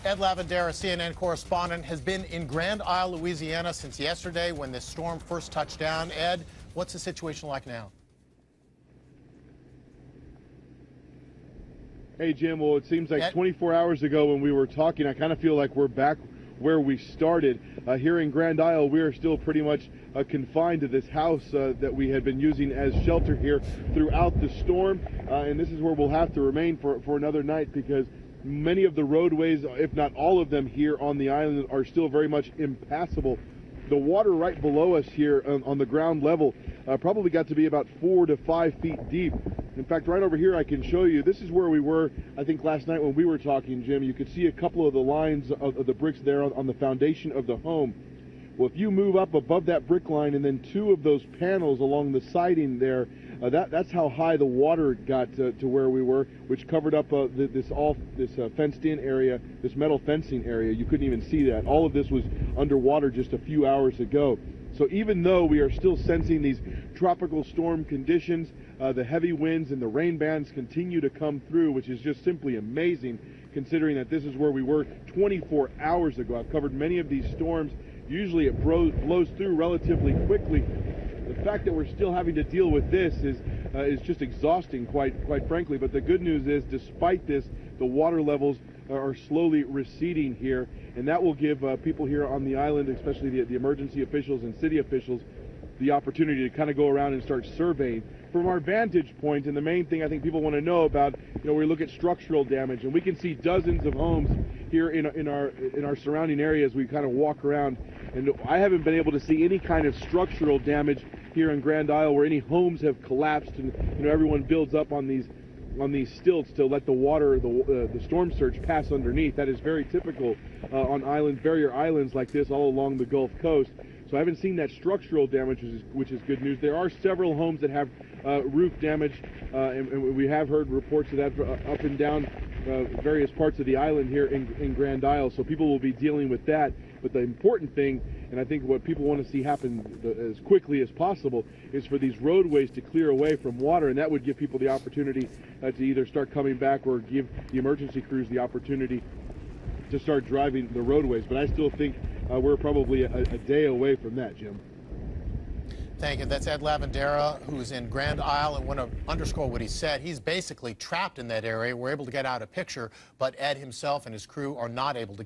Ed Lavandera, CNN correspondent, has been in Grand Isle, Louisiana since yesterday when this storm first touched down. Ed, what's the situation like now? Hey, Jim. Well, it seems like 24 hours ago when we were talking, I kind of feel like we're back where we started. Here in Grand Isle, we are still pretty much confined to this house that we had been using as shelter here throughout the storm. And this is where we'll have to remain for another night because many of the roadways, if not all of them here on the island, are still very much impassable. The water right below us here on the ground level probably got to be about 4 to 5 feet deep. In fact, right over here I can show you, this is where we were, I think, last night when we were talking, Jim. You could see a couple of the lines of the bricks there on the foundation of the home. Well, if you move up above that brick line and then 2 of those panels along the siding there, that's how high the water got to where we were, which covered up this fenced-in area, this metal fencing area. You couldn't even see that. All of this was underwater just a few hours ago. So even though we are still sensing these tropical storm conditions, the heavy winds and the rain bands continue to come through, which is just simply amazing considering that this is where we were 24 hours ago. I've covered many of these storms. Usually it blows through relatively quickly. The fact that we're still having to deal with this is just exhausting, quite frankly. But the good news is, despite this, the water levels are slowly receding here, and that will give people here on the island, especially the emergency officials and city officials, the opportunity to kind of go around and start surveying. From our vantage point, and the main thing I think people want to know about, we look at structural damage, and we can see dozens of homes here in our surrounding areas. We kind of walk around, and I haven't been able to see any kind of structural damage here in Grand Isle where any homes have collapsed, and everyone builds up on these stilts to let the water, the storm surge pass underneath. That is very typical on barrier islands like this all along the Gulf Coast. So I haven't seen that structural damage, which is good news. There are several homes that have roof damage, and we have heard reports of that up and down various parts of the island here in Grand Isle. So people will be dealing with that. But the important thing, and I think what people want to see happen as quickly as possible, is for these roadways to clear away from water, and that would give people the opportunity to either start coming back or give the emergency crews the opportunity to start driving the roadways. But I still think we're probably a day away from that, Jim. Thank you. That's Ed Lavandera, who's in Grand Isle, and I want to underscore what he said. He's basically trapped in that area. We're able to get out a picture, but Ed himself and his crew are not able to